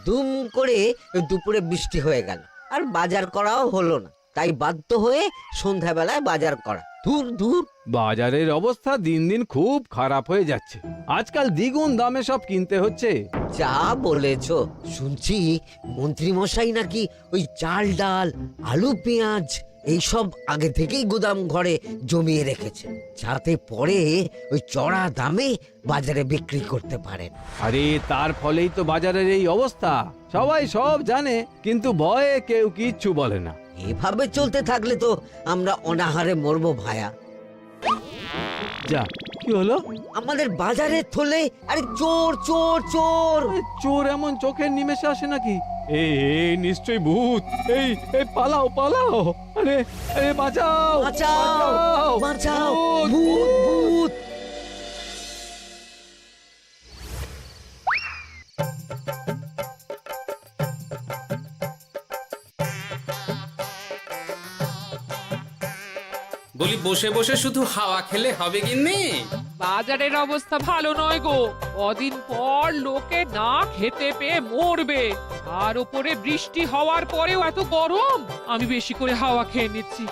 দুম করে দুপুরে বৃষ্টি হয়ে গেল, আর বাজার করাও হলো না। তাই বাধ্য হয়ে সন্ধ্যাবেলায় বাজার করা। দূর দূর। বাজারের অবস্থা দিন দিন খুব খারাপ হয়ে যাচ্ছে। আজকাল দ্বিগুণ দামে সব কিনতে হচ্ছে। যা বলেছো। শুনছি মন্ত্রী মশাই নাকি ওই চাল ডাল আলু পেঁয়াজ এইসব আগে থেকেই গুদাম ঘরে জমিয়ে রেখেছে, যাতে পরে ওই চড়া দামে বাজারে বিক্রি করতে পারেন। আরে তার ফলেই তো বাজারের এই অবস্থা। সবাই সব জানে, কিন্তু ভয়ে কেউ কিচ্ছু বলে না। এভাবে চলতে থাকলে তো আমরা অনাহারে মরবো ভায়া। যা, কি হলো? আমাদের বাজারে থলে আরে চোর চোর চোর। আরে, চোর এমন চোখের নিমেষে আসে নাকি? এই নিশ্চয়ই ভূত। এই পালাও পালাও। আরে আরে বাঁচাও বাঁচাও বাঁচাও, ভূত ভূত। বলি বসে বসে শুধু হাওয়া খেলে হবে গিন্নি? বাজারের অবস্থা ভালো নয় গো। কদিন পর লোকে না খেতে পেয়ে মরবে। আর উপরে বৃষ্টি হওয়ার পরেও এত গরম। আমি বেশি করে হাওয়া খেয়ে নিচ্ছি।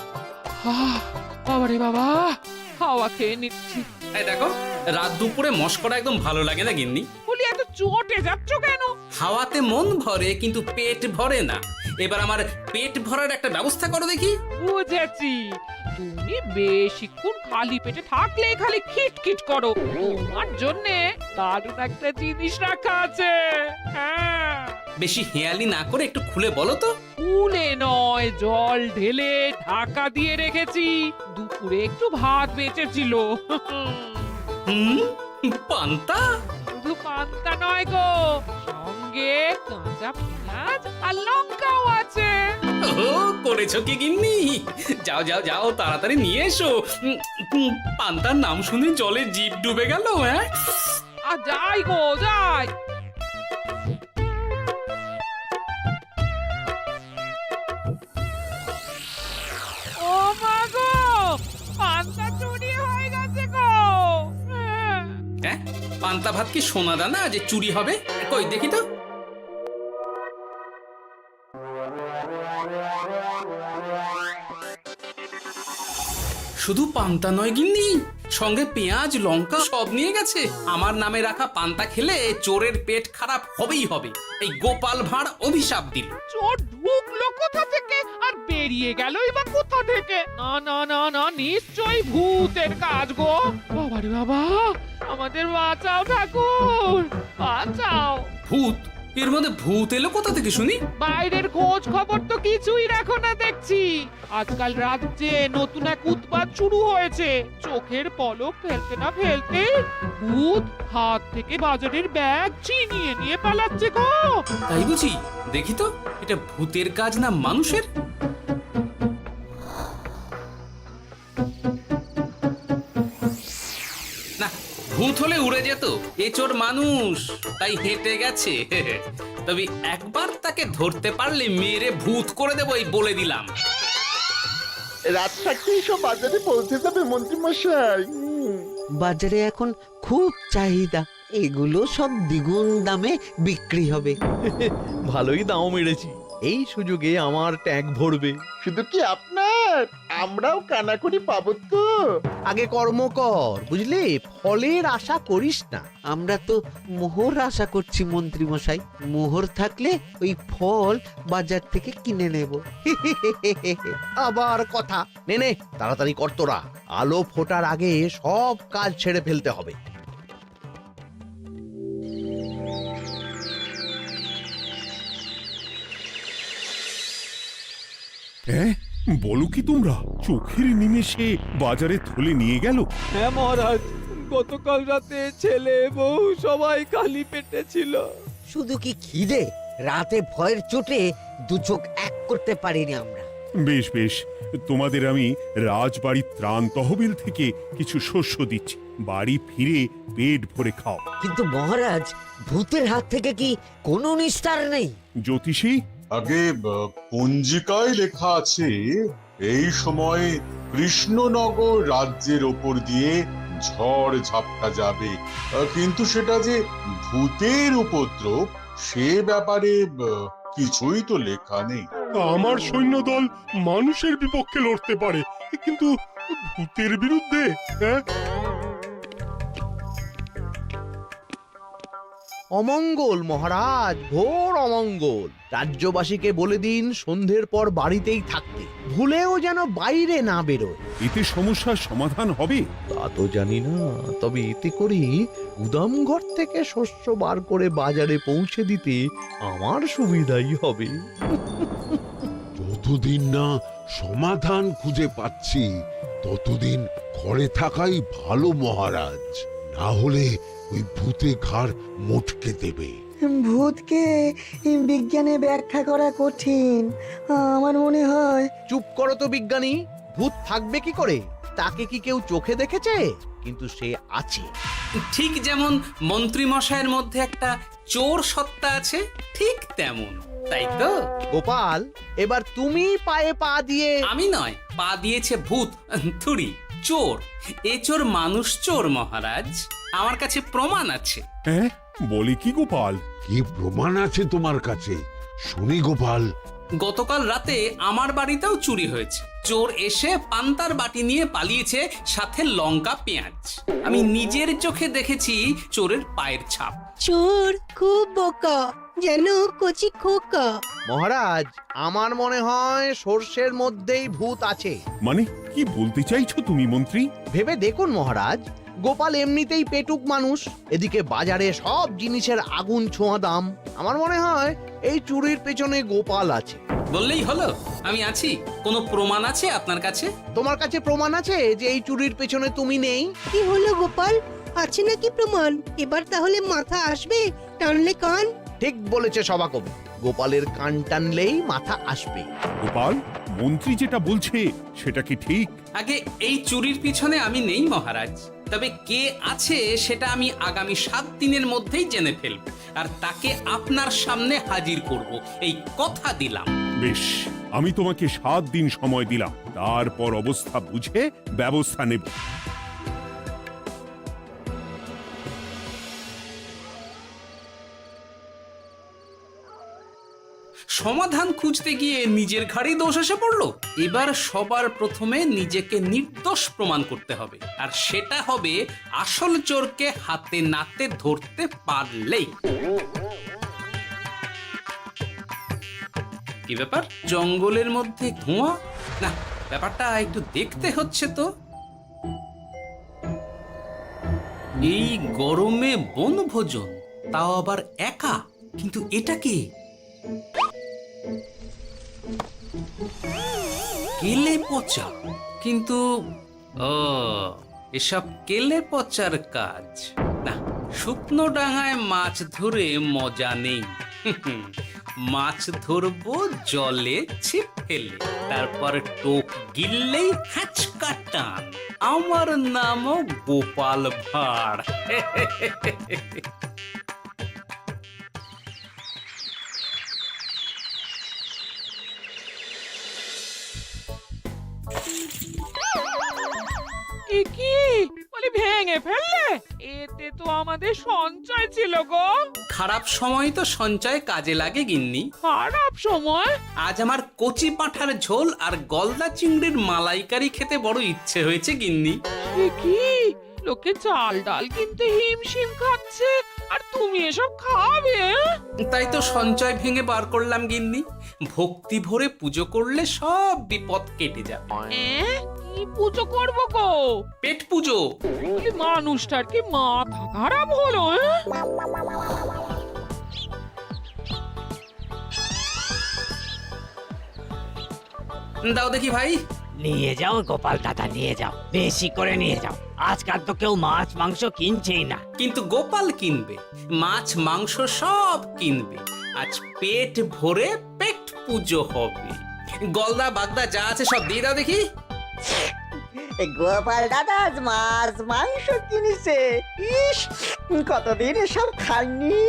বাবারে বাবা, হাওয়া খেয়ে নিচ্ছি। এই দেখো, রাত দুপুরে মস্করা একদম ভালো লাগে না গিন্নি। বলি এত চটে যাচ্ছ কেন? হাওয়াতে মন ভরে কিন্তু পেট ভরে না। এবার আমার পেট ভরার একটা ব্যবস্থা করো দেখি। বুঝেছি, তুমি বেশিক্ষণ খালি পেটে থাকলে খালি খিটখিট করো। তোমার জন্যে দারুণ একটা জিনিস রাখা আছে। হ্যাঁ, বেশি হেয়ালি না করে একটু খুলে বলো তো। ফুলে নয়, জল ঢেলে ঢাকা দিয়ে রেখেছি। দুপুরে একটু ভাত বেঁচেছিল। হুম, পান্তা? শুধু পান্তা নয় গো, সঙ্গে কাঁচা পেঁয়াজ আর লঙ্কাও আছে। ও, করেছো কি গিন্নি? যাও যাও যাও, তাড়াতাড়ি নিয়ে এসো। পান্তার নাম শুনে জলে জিভ ডুবে গেল। হ্যাঁ, আর যাই গো যাই। ও মা গো, পান্তা চুরি হয়ে গেছে গো। হ্যাঁ, পান্তা ভাত কি সোনা দানা যে চুরি হবে? কই দেখি তো। শুধু পান্তা নয় গিন্নি, সঙ্গে পেঁয়াজ লঙ্কা সব নিয়ে গেছে। আমার নামে রাখা পান্তা খেলে চোরের পেট খারাপ হবেই হবে। এই গোপাল ভাঁড় অভিশাপ দিল। চোর ঢুকলো কোথা থেকে আর বেরিয়ে গেলই বা কোথা থেকে? না না না না, নিশ্চয়ই ভূতের কাজ গো। বাবারে বাবা, আমাদের বাঁচাও ঠাকুর, বাঁচাও। ভূত? এর মধ্যে ভূত এলো কোথা থেকে শুনি? বাইরের খোঁজ খবর তো কিছুই রাখো না দেখছি। আজকাল রাজ্যে নতুন এক উৎপাত শুরু হয়েছে। চোখের পলক ফেলতে না ফেলতে ভূত হাত থেকে বাজারের ব্যাগ ছিনিয়ে নিয়ে পালাচ্ছে গো। তাই বুঝি? দেখি তো, এটা ভূতের কাজ না মানুষের? না, ভূত হলে উড়ে যেত। এ চোর মানুষ, তাই হেঁটে গেছে। তবে একবার তাকে ধরতে পারলে মেরে ভূত করে দেবো, এই বলে দিলাম। রাত থাকতেই সব বাজারে পৌঁছে যাবে মন্ত্রী মশাই। বাজারে এখন খুব চাহিদা, এগুলো সব দ্বিগুণ দামে বিক্রি হবে। ভালোই দাম মেরেছি, এই সুযোগে আমার ট্যাঙ্ক ভরবে। শুধু কি আপনার, আমরাও কানাকড়ি পাবো তো। আগে কর্ম কর, বুঝলি, ফলের আশা করিস না। আমরা তো মোহর আশা করছি মন্ত্রী মশাই। মোহর থাকলে ওই ফল বাজার থেকে কিনে নেব। আবার কথা, নে নে তাড়াতাড়ি কর তোরা, আলো ফোটার আগে সব কাজ ছেড়ে ফেলতে হবে। হ্যাঁ, বলো কি তোমরা? চোখের নিমেষে বাজারে থলে নিয়ে গেল? হ্যাঁ মহারাজ, গতকাল রাতে ছেলে বউ সবাই খালি পেটে ছিল। শুধু কি খিদে, রাতে ভয়ের চোটে দু চোখ এক করতে পারিনি আমরা। বেশ বেশ, তোমাদের আমি রাজবাড়ির ত্রাণ তহবিল থেকে কিছু শস্য দিচ্ছি। বাড়ি ফিরে পেট ভরে খাও। কিন্তু মহারাজ, ভূতের হাত থেকে কি কোনো নিস্তার নেই? জ্যোতিষী, আগে পঞ্জিকায় লেখা আছে এই সময় কৃষ্ণনগর রাজ্যের ওপর দিয়ে ঝড় ঝাপটা যাবে, কিন্তু সেটা যে ভূতের উপদ্রব সে ব্যাপারে কিছুই তো লেখা নেই। আমার সৈন্যদল মানুষের বিপক্ষে লড়তে পারে, কিন্তু ভূতের বিরুদ্ধে? হ্যাঁ, অমঙ্গল মহারাজ, ঘোর অমঙ্গল। রাজ্যবাসীকে বলে দিন সন্ধ্যের পর বাড়িতেই থাকতে, ভুলেও যেন বাইরে না বেরোয়। এতে সমস্যার সমাধান হবে? তা তো জানি না, তবে এতে করে গুদামঘর থেকে শস্য বার করে বাজারে পৌঁছে দিতে আমার সুবিধাই হবে। যতদিন না সমাধান খুঁজে পাচ্ছি ততদিন ঘরে থাকাই ভালো মহারাজ, না হলে ওই ভূতে ঘাড় মোটকে দেবে। ভূতকে বিজ্ঞানে ব্যাখ্যা করা কঠিন, আমার মনে হয়। চুপ করো তো বিজ্ঞানী, ভূত থাকবে কি করে? তাকে কি কেউ চোখে দেখেছে? কিন্তু সে আছে। ঠিক যেমন মন্ত্রী মশাইয়ের মধ্যে একটা চোর সত্তা আছে, ঠিক তেমন, তাই তো? গোপাল, এবার তুমি পায়ে পা দিয়ে। আমি নয়, পা দিয়েছে ভূত, থুড়ি চোর। এ চোর মানুষ চোর মহারাজ, আমার কাছে প্রমাণ আছে। হ্যাঁ, বলে কি গোপাল? কি প্রমাণ আছে তোমার কাছে? শুনি গোপাল। গতকাল রাতে আমার বাড়িতেও চুরি হয়েছে। চোর এসে পান্তার বাটি নিয়ে পালিয়েছে, সাথে লঙ্কা পেঁয়াজ। আমি নিজের চোখে দেখেছি চোরের পায়ের ছাপ। চোর খুব বোকা, যেন কচি খোকা। মহারাজ, আমার মনে হয় সর্ষের মধ্যেই ভূত আছে। মানে কি বলতে চাইছো তুমি মন্ত্রী? ভেবে দেখুন মহারাজ, গোপাল এমনিতেই পেটুক মানুষ, এদিকে বাজারে সব জিনিসের আগুন ছোঁয়া দাম। আমার মনে হয় এই চুরির পেছনে গোপাল আছে। বললেই হলো আমি আছি। কোনো প্রমাণ আছে আপনার কাছে? তোমার কাছে প্রমাণ আছে যে এই চুরির পেছনে তুমি নেই? কি হলো গোপাল, আছে নাকি প্রমাণ? এবার তাহলে মাথা আসবে, টানলে কান। ঠিক বলেছে সভাকবি, গোপালের কান টানলেই মাথা আসবে। গোপাল, মন্ত্রী যেটা বলছে সেটা কি ঠিক? আগে এই চুরির পিছনে আমি নেই মহারাজ, তবে কে আছে সেটা আমি আগামী 7 দিনের মধ্যেই জেনে ফেলব, আর তাকে আপনার সামনে হাজির করব, এই কথা দিলাম। বেশ, আমি তোমাকে 7 দিন সময় দিলাম, তারপর অবস্থা বুঝে ব্যবস্থা নেব। সমাধান খুঁজতে গিয়ে নিজের ঘাড়েই দোষ এসে পড়লো। এবার সবার প্রথমে নিজেকে নির্দোষ প্রমাণ করতে হবে, আর সেটা হবে আসল চোরকে হাতে নাতে ধরতে পারলেই। কি ব্যাপার, জঙ্গলের মধ্যে ধোঁয়া? না, ব্যাপারটা একটু দেখতে হচ্ছে তো। এই গরমে বনভোজন, তাও আবার একা, কিন্তু এটা কি? কেলে পচা, কিন্তু এসব কেলে পচার কাজ না। শুকনো ডাঙায় মাছ ধরে মজা নেই। মাছ ধরবো জলে ছিপ ফেলে, তারপর টোপ গিললেই হ্যাচকা টান। আমার নামও গোপাল ভাঁড়। এ কি বলি, ভেঙে ফেললে? এতে তো আমাদের সঞ্চয় ছিল গো। খারাপ সময় তো সঞ্চয় কাজে লাগে গিন্নি। খারাপ সময়? আজ আমার কচি পাঁঠার ঝোল আর গলদা চিংড়ির মালাইকারি খেতে বড় ইচ্ছে হয়েছে গিন্নি। এ কি, লোকে চাল ডাল কিনতে হিমশিম খাচ্ছে, আর তুমি এসব খাবে? তাই তো সঞ্চয় ভেঙে বার করলাম গিন্নি। ভক্তি ভরে পুজো করলে সব বিপদ কেটে যাবে। কি পুজো করবো গো? পেট পুজো। বলি, মানুষটার কি মাথা খারাপ হলো? দাও দেখি ভাই। নিয়ে যাও গোপাল দাদা, নিয়ে যাও, বেশি করে নিয়ে যাও। আজকাল তো কেউ মাছ মাংস কিনছেই না। কিন্তু গোপাল কিনবে, মাছ মাংস সব কিনবে। আজ পেট ভরে পেট পুজো হবে। গলদা বাগদা যা আছে সব দিয়ে দাও দেখি। গোপাল দাদা মাছ মাংস কিনেছে, ইস কতদিন এসব খাইনি,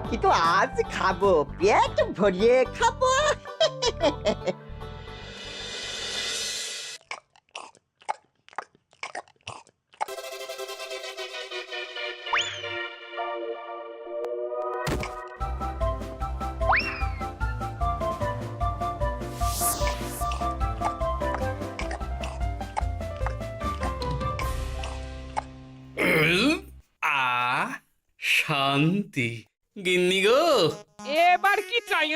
কিন্তু আজ খাবো, পেট ভরিয়ে খাবো। শান্তি। গিন্নি গো, এবার কি চাই?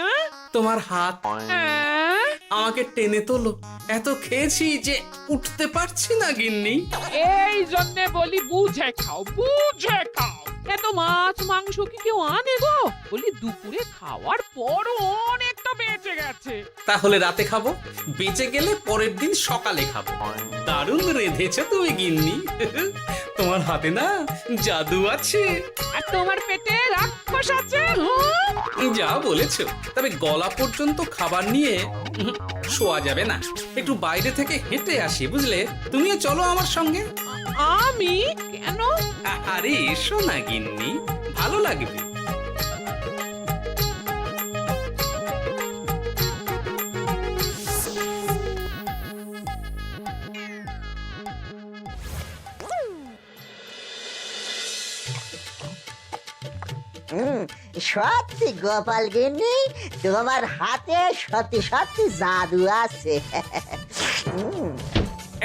তোমার হাত হ্যাঁ? আমাকে টেনে তোলো। এত খেয়েছি যে উঠতে পারছি না গিন্নি। এই জন্যে বলি বুঝে খাও, বুঝে খাও। এত মাছ মাংস কি কেউ আনে গো? বলি দুপুরে খাওয়ার পরও অনেকটা বেঁচে গেছে। তাহলে রাতে খাবো, বেঁচে গেলে পরের দিন সকালে খাবো। দারুণ রেঁধেছো তুমি গিন্নি। তোমার হাতে না জাদু আছে। আর তোমার পেটে রাক্ষস আছে। যা বলেছো, তবে গলা পর্যন্ত খাবার নিয়ে শোয়া যাবে না। একটু বাইরে থেকে হেঁটে আসি, বুঝলে? তুমিও চলো আমার সঙ্গে। আমি কেন? আরে এসো না গিন্নি, ভালো লাগবে। সত্যি গোপাল গিন্নি, তোমার হাতে সত্যি সত্যি জাদু আছে।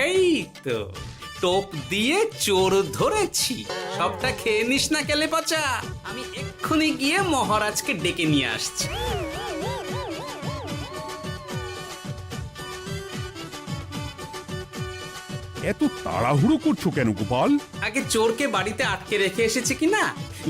এই তো টোপ দিয়ে চোর ধরেছি। সবটা খেয়ে নিস না কেলে পচা। আমি এক্ষুনি গিয়ে মহারাজকে ডেকে নিয়ে আসছি। এত তাড়াহুড়ো করছো কেন গোপাল? আগে চোরকে বাড়িতে আটকে রেখে এসেছে কিনা,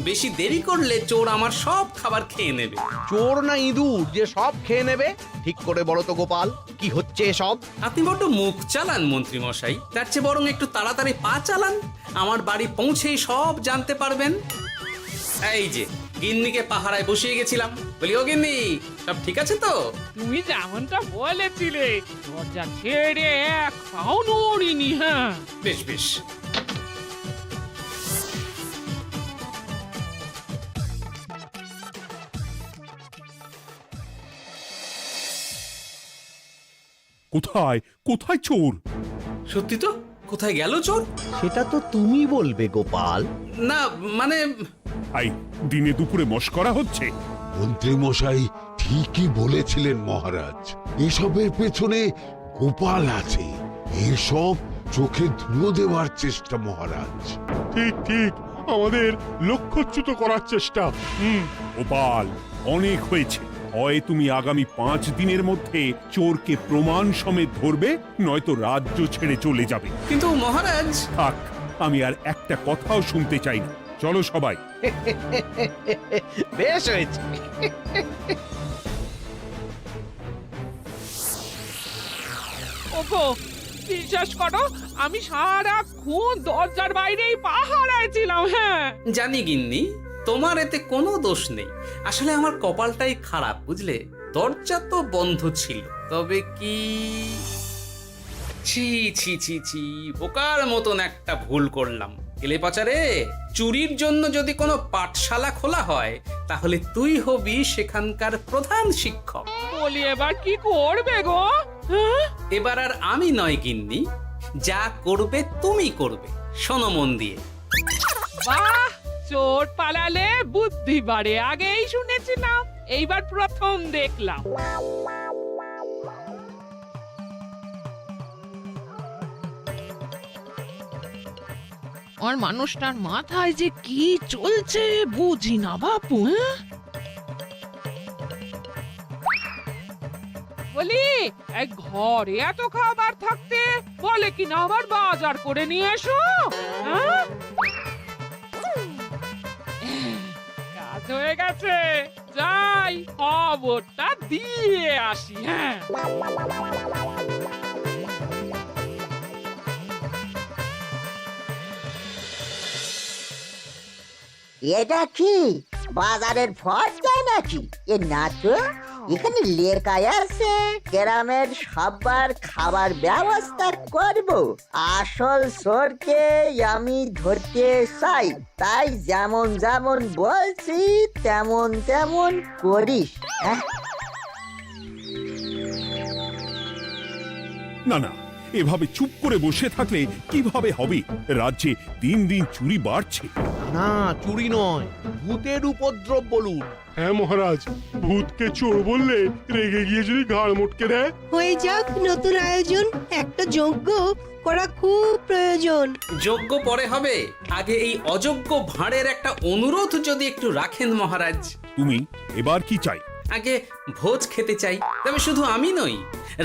বেশি দেরি করলে চোর আমার সব খাবার খেয়ে নেবে। চোর না ইঁদুর যে সব খেয়ে নেবে? ঠিক করে বলো তো গোপাল, কি হচ্ছে এসব? আপনি বড্ড মুখ চালান মন্ত্রী মশাই, তার চেয়ে বরং একটু তাড়াতাড়ি পা চালান। আমার বাড়ি পৌঁছেই সব জানতে পারবেন। এই যে গিন্নিকে পাহারায় বসিয়ে গেছিলাম, বলি ও গিন্নি, সব ঠিক আছে তো? তুমি যেমনটা বলেছিলে, দরজা ছেড়ে এক পাও নড়িনি। হ্যাঁ, বেশ বেশ। কোথায় কোথায় চোর? সত্যি তো, কোথায় গেল চোর? সেটা তো তুমি বলবে গোপাল। না মানে আই দিনে দুপুরে মশকরা হচ্ছে। মন্ত্রী মশাই ঠিকই বলেছিলেন মহারাজ, এসবের পেছনে গোপাল আছে। এসব চোখে ধুলো দেওয়ার চেষ্টা মহারাজ। ঠিক ঠিক, আমাদের লক্ষ্যচ্যুত করার চেষ্টা। গোপাল, অনেক হয়েছে। হয় তুমি আগামী 5 দিনের মধ্যে চোরকে প্রমাণ সমেত ধরবে, নয়তো রাজ্য ছেড়ে চলে যাবে। কিন্তু মহারাজ। থাক, আমি আর একটা কথাও শুনতে চাই না। চলো সবাই। বেশ হয়েছে। ওগো, বিশ্বাস করো, আমি সারাক্ষণ দরজার বাইরেই পাহারায় ছিলাম। হ্যাঁ, জানি গিন্নি, তোমার এতে কোনো দোষ নেই। আসলে আমার কপালটাই খারাপ, বুঝলে? দরজা তো বন্ধ ছিল, তবে কি ছি ছি ছি ছি, বোকার মতন একটা ভুল করলাম। এলে পাচারে, চুরির জন্য যদি কোনো পাঠশালা খোলা হয়, তাহলে তুই হবি সেখানকার প্রধান শিক্ষক। বলি এবার কি করবে গো? হ্যাঁ? এবার আর আমি নয় গিন্নি, যা করবে তুমি করবে। শোনো মন দিয়ে। বাহ, চোর পালালে বুদ্ধি বাড়ে, আগেই শুনেছিলাম, এইবার প্রথম দেখলাম। আর মানুষটার মাথায় যে কি চলছে বুঝি না বাপু। হ্যাঁ, বলি এক ঘরে এত খাবার থাকতে বলে কি না আবার বাজার করে নিয়ে এসো। হ্যাঁ, কাজ হয়ে গেছে, যাই খবরটা দিয়ে আসি। হ্যাঁ, এটা কি বাজারের ফর্দা নাকি? এ না তো, এখানে লেখাই আছে গ্রামের সবার খাবার ব্যবস্থা করব। আসল চোরকে আমি ধরতে চাই, তাই যেমন যেমন বলছি তেমন তেমন করিস। না না, এভাবে চুপ করে বসে থাকলে কিভাবে হবে? রাজ্যে দিন দিন চুরি বাড়ছে। না, চুরি নয়, ভূতের উপদ্রব বলুন। হ্যাঁ মহারাজ, ভূতকে চোর বললে রেগে গিয়ে যদি ঘাড় মোটকে দেয়। হয়ে যাক নতুন আয়োজন, একটা যজ্ঞ করা খুব প্রয়োজন। যোগ্য পরে হবে, আগে এই অযোগ্য ভাঁড়ের একটা অনুরোধ যদি একটু রাখেন মহারাজ। তুমি এবার কি চাই? আগে ভোজ খেতে চাই, তবে শুধু আমি নই,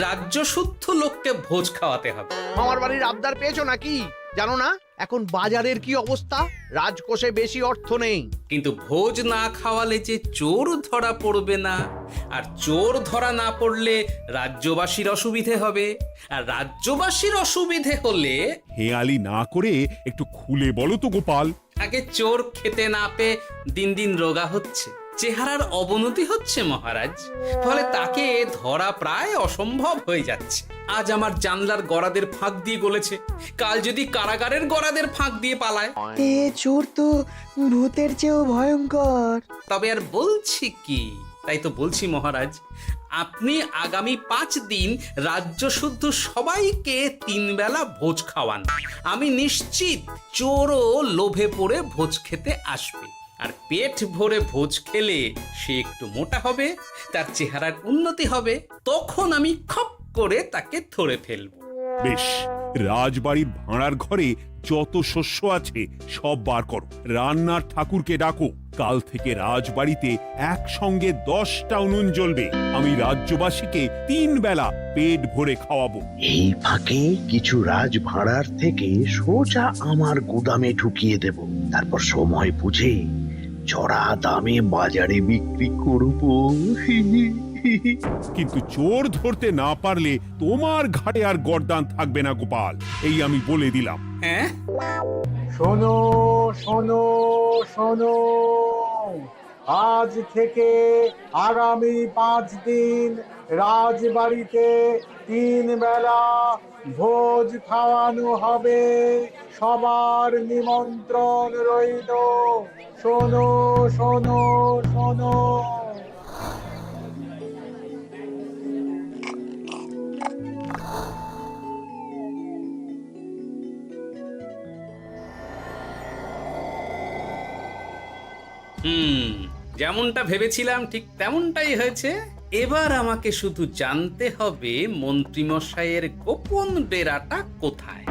রাজ্য শুদ্ধ লোককে ভোজ খাওয়াতে হবে। মামার বাড়ির আবদার পেয়েছো নাকি? জানো না এখন বাজারের কি অবস্থা? রাজকোষে বেশি অর্থ নেই। কিন্তু ভোজ না খাওয়ালে যে চোর ধরা পড়বে না, আর চোর ধরা না পড়লে রাজ্যবাসীর অসুবিধে হবে, আর রাজ্যবাসীর অসুবিধে হলে হেয়ালি না করে একটু খুলে বলো তো গোপাল। আগে চোর খেতে না পেয়ে দিন দিন রোগা হচ্ছে, চেহারার অবনতি হচ্ছে মহারাজ, ফলে তাকে ধরা প্রায় অসম্ভব হয়ে যাচ্ছে। আজ আমার জানলার গড়াদের ফাঁক দিয়ে গলেছে, কাল যদি কারাগারের গড়াদের ফাঁক দিয়ে পালায়। এ চোর তো ভূতের চেয়েও ভয়ঙ্কর। তবে আর বলছি কি, তাই তো বলছি মহারাজ, আপনি আগামী 5 দিন রাজ্য শুদ্ধ সবাইকে 3 বেলা ভোজ খাওয়ান। আমি নিশ্চিত চোরও লোভে পড়ে ভোজ খেতে আসবে, আর পেট ভরে ভোজ খেলে সে একটু মোটা হবে, তার চেহারার উন্নতি হবে, তখন আমি খপ করে তাকে ধরে ফেলবো। বেশ, রাজবাড়ির ভাঁড়ার ঘরে যত শস্য আছে সব বার করো, রান্নার ঠাকুরকে ডাকো। কাল থেকে রাজবাড়িতে একসঙ্গে 10টা উনুন জ্বলবে। আমি রাজ্যবাসীকে 3 বেলা পেট ভরে খাওয়াবো। এই ফাঁকে কিছু রাজ ভাড়ার থেকে সোজা আমার গুদামে ঢুকিয়ে দেব, তারপর সময় বুঝে চড়া দামে বাজারে বিক্রি করব। কিন্তু চোর ধরতে না পারলে তোমার ঘাড়ে আর গর্দান থাকবে না গোপাল, এই আমি বলে দিলাম। হ্যাঁ, শোনো শোনো শোনো, আজ থেকে আগামী 5 দিন রাজবাড়িতে 3 বেলা ভোজ খাওয়ানো হবে, সবার নিমন্ত্রণ রইল। শোনো শোনো শোনো। যেমনটা ভেবেছিলাম ঠিক তেমনটাই হয়েছে। এবার আমাকে শুধু জানতে হবে মন্ত্রীমশাইয়ের গোপন ডেরাটা কোথায়।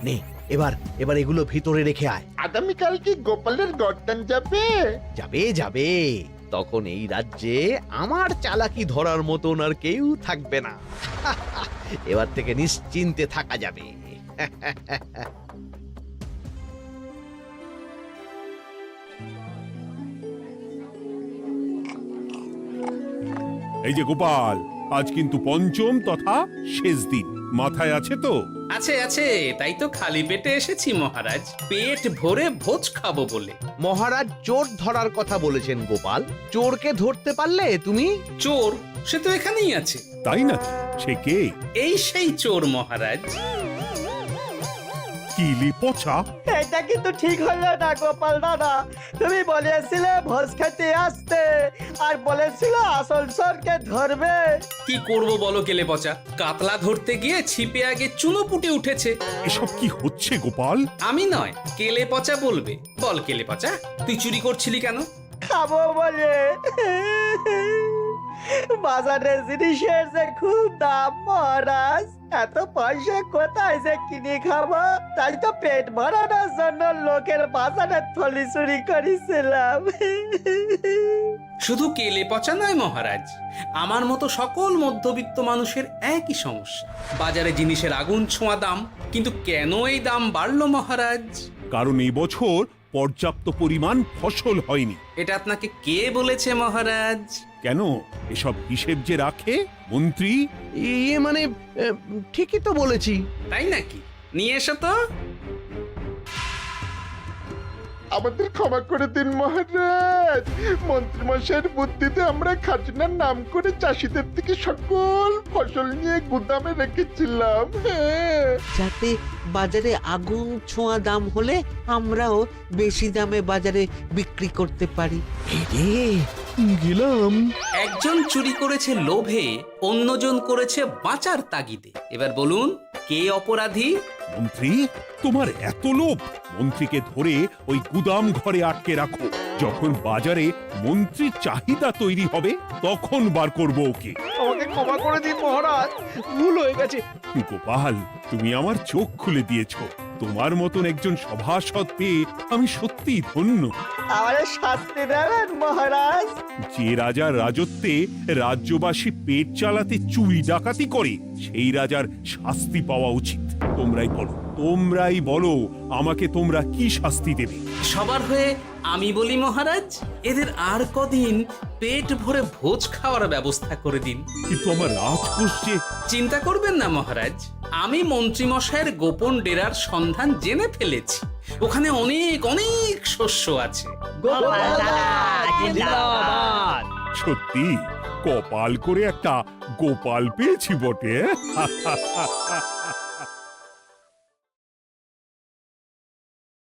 নে, এবার এবার এগুলো ভিতরে রেখে আয়। আগামীকাল কি গোপালের গর্দান যাবে? যাবে যাবে, তখন এই রাজ্যে আমার চালাকি ধরার মতন আর কেউ থাকবে না। এবার থেকে নিশ্চিন্তে থাকা যাবে। এই যে গোপাল, আজ কিন্তু পঞ্চম তথা শেষ দিন, মাথায় আছে তো? আছে আছে, তাই তো খালি পেটে এসেছি মহারাজ, পেট ভরে ভোজ খাবো বলে। মহারাজ চোর ধরার কথা বলেছেন গোপাল, চোরকে ধরতে পারলে তুমি? চোর সে তো এখানেই আছে। তাই নাকি? সে কে? এই সেই চোর মহারাজ। কিলি পচা, এটা কিন্তু ঠিক হলো না গোপাল দাদা। তুমি বলেছিলে ভোজ খেতে আসতে, আর বলেছিলে আসল চোরকে ধরবে। কি করব বলো কেলে পচা, কাতলা ধরতে গিয়ে ছিপে আগে চুনো পুটে উঠেছে। এসব কি হচ্ছে গোপাল? আমি নয়, কেলে পচা বলবে। বল কেলে পচা, তুই চুরি করছিলি কেন? খাবো বলে। বাজারের জিনিসের যে খুব দাম মহারাজ, এত পয়সা কোথায় যে কিনে খাবো, তাই তো পেট ভরানোর জন্য লোকের বাজারের থলি চুরি করেছিলাম। শুধু কেলে পচা নয় মহারাজ, আমার মতো সকল মধ্যবিত্ত মানুষের একই সমস্যা। বাজারে জিনিসের আগুন ছোঁয়া দাম, কিন্তু কেন এই দাম বাড়লো মহারাজ? কারণ এই বছর পর্যাপ্ত পরিমাণ ফসল হয়নি। এটা আপনাকে কে বলেছে মহারাজ? কেন, এসব হিসেব যে রাখে মন্ত্রী। ইয়ে মানে ঠিকই তো বলেছি। তাই নাকি? নিয়ে এসো তো। আমাদের ক্ষমা করে দিন মহারাজ। মন্ত্রীমশাইয়ের বুদ্ধিতে আমরা খাজনার নাম করে চাষিদের থেকে সকল ফসল নিয়ে গুদামে রেখেছিলাম। হ্যাঁ, যাতে বাজারে আগুন ছোঁয়া দাম হলে আমরাও বেশি দামে বাজারে বিক্রি করতে পারি। গেলাম। একজন চুরি করেছে লোভে, অন্যজন করেছে বাঁচার তাগিদে। এবার বলুন কে অপরাধী? মন্ত্রী, তোমার এত লোভ! মন্ত্রীকে ধরে ওই গুদাম ঘরে আটকে রাখো। যখন বাজারে মন্ত্রীর চাহিদা তৈরি হবে তখন বার করবো ওকে। আমাকে ক্ষমা করে দিন মহারাজ, ভুল হয়ে গেছে। গোপাল, তুমি আমার চোখ খুলে দিয়েছো। তোমার মতন একজন সভাসদ পেয়ে আমি সত্যিই ধন্য। আমারে শাস্তি দেবেন মহারাজ? যে রাজার রাজত্বে রাজ্যবাসী পেট চালাতে চুরি ডাকাতি করে সেই রাজার শাস্তি পাওয়া উচিত। তোমরাই বলো আমাকে তোমরা কি শাস্তি দেবে? সবার হয়ে আমি বলি মহারাজ, এদের আর কদিন পেট ভরে ভোজ খাওয়ার ব্যবস্থা করে দিন। কিন্তু আমার রাজকোষ যে... চিন্তা করবেন না মহারাজ, আমি মন্ত্রীমশাইয়ের গোপন ডেরার সন্ধান জেনে ফেলেছি। ওখানে অনেক অনেক শস্য আছে। সত্যি কপাল করে একটা গোপাল পেয়েছি বটে।